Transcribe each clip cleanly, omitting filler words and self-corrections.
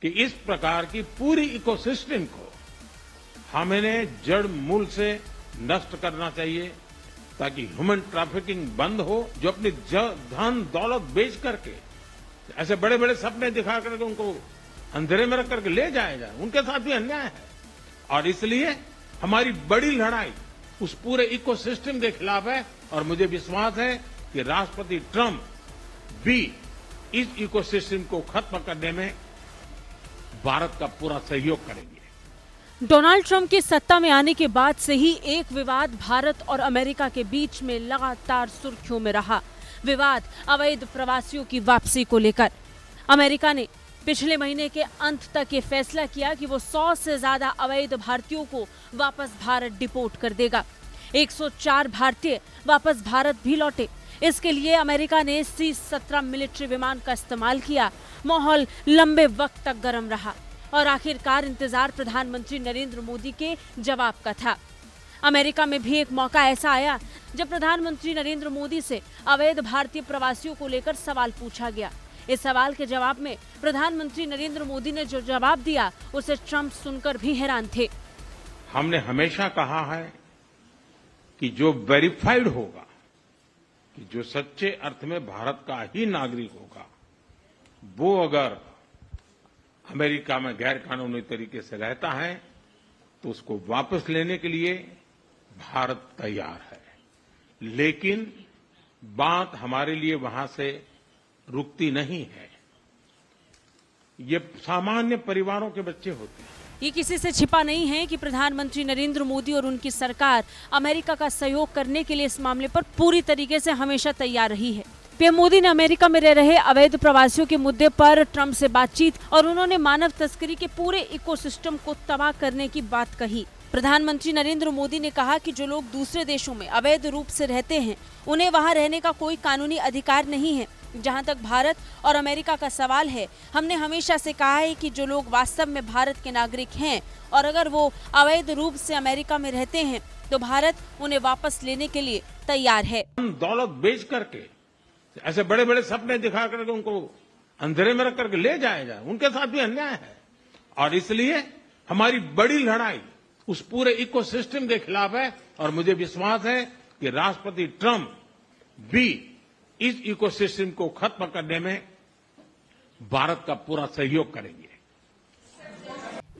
कि इस प्रकार की पूरी इकोसिस्टम को हमें जड़ मूल से नष्ट करना चाहिए ताकि ह्यूमन ट्रैफिकिंग बंद हो। जो अपनी धन दौलत बेच करके ऐसे बड़े बड़े सपने दिखा करके उनको अंधेरे में रख करके ले जाया जाए, उनके साथ भी अन्याय है। और इसलिए हमारी बड़ी लड़ाई उस पूरे इकोसिस्टम के खिलाफ है और मुझे विश्वास है कि राष्ट्रपति ट्रंप भी इस इकोसिस्टम को खत्म करने में भारत का पूरा सहयोग करेंगे। डोनाल्ड ट्रंप के सत्ता में आने के बाद से ही एक विवाद भारत और अमेरिका के बीच में लगातार सुर्खियों में रहा। विवाद अवैध प्रवासियों की वापसी को लेकर। अमेरिका ने पिछले महीने के अंत तक ये फैसला किया कि वो 100 से ज्यादा अवैध भारतीयों को वापस भारत डिपोर्ट कर देगा। 104 भारतीय वापस भारत भी लौटे। इसके लिए अमेरिका ने C-17 मिलिट्री विमान का इस्तेमाल किया। माहौल लंबे वक्त तक गर्म रहा और आखिरकार इंतजार प्रधानमंत्री नरेंद्र मोदी के जवाब का था। अमेरिका में भी एक मौका ऐसा आया जब प्रधानमंत्री नरेंद्र मोदी से अवैध भारतीय प्रवासियों को लेकर सवाल पूछा गया। इस सवाल के जवाब में प्रधानमंत्री नरेंद्र मोदी ने जो जवाब दिया उसे ट्रंप सुनकर भी हैरान थे। हमने हमेशा कहा है कि जो वेरीफाइड होगा, कि जो सच्चे अर्थ में भारत का ही नागरिक होगा, वो अगर अमेरिका में गैर कानूनी तरीके से रहता है तो उसको वापस लेने के लिए भारत तैयार है। लेकिन बात हमारे लिए वहां से रुकती नहीं है। ये सामान्य परिवारों के बच्चे होते हैं। ये किसी से छिपा नहीं है कि प्रधानमंत्री नरेंद्र मोदी और उनकी सरकार अमेरिका का सहयोग करने के लिए इस मामले पर पूरी तरीके से हमेशा तैयार रही है। पीएम मोदी ने अमेरिका में रह रहे अवैध प्रवासियों के मुद्दे पर ट्रंप से बातचीत और उन्होंने मानव तस्करी के पूरे इकोसिस्टम को तबाह करने की बात कही। प्रधानमंत्री नरेंद्र मोदी ने कहा कि जो लोग दूसरे देशों में अवैध रूप से रहते हैं, उन्हें वहां रहने का कोई कानूनी अधिकार नहीं है। जहां तक भारत और अमेरिका का सवाल है, हमने हमेशा से कहा है कि जो लोग वास्तव में भारत के नागरिक हैं और अगर वो अवैध रूप से अमेरिका में रहते हैं तो भारत उन्हें वापस लेने के लिए तैयार है। दौलत बेच करके ऐसे बड़े बड़े सपने दिखा करके उनको अंधेरे में रख करके ले जाया जाए, उनके साथ भी अन्याय है। और इसलिए हमारी बड़ी लड़ाई उस पूरे इकोसिस्टम के खिलाफ है और मुझे विश्वास है कि राष्ट्रपति ट्रंप भी इस इकोसिस्टम को खत्म करने में भारत का पूरा सहयोग करेंगे।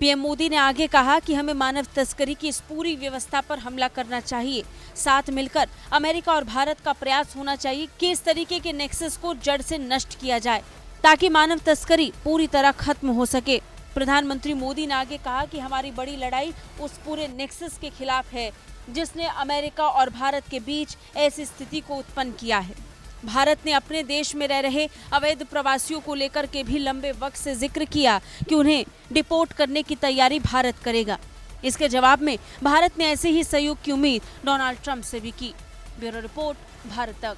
पीएम मोदी ने आगे कहा कि हमें मानव तस्करी की इस पूरी व्यवस्था पर हमला करना चाहिए। साथ मिलकर अमेरिका और भारत का प्रयास होना चाहिए कि इस तरीके के नेक्सस को जड़ से नष्ट किया जाए ताकि मानव तस्करी पूरी तरह खत्म हो सके। प्रधानमंत्री मोदी ने आगे कहा कि हमारी बड़ी लड़ाई उस पूरे नेक्सस के खिलाफ है जिसने अमेरिका और भारत के बीच ऐसी स्थिति को उत्पन्न किया है। भारत ने अपने देश में रह रहे अवैध प्रवासियों को लेकर के भी लंबे वक्त से जिक्र किया कि उन्हें डिपोर्ट करने की तैयारी भारत करेगा। इसके जवाब में भारत ने ऐसे ही सहयोग की उम्मीद डोनाल्ड ट्रंप से भी की। ब्यूरो रिपोर्ट, भारत तक।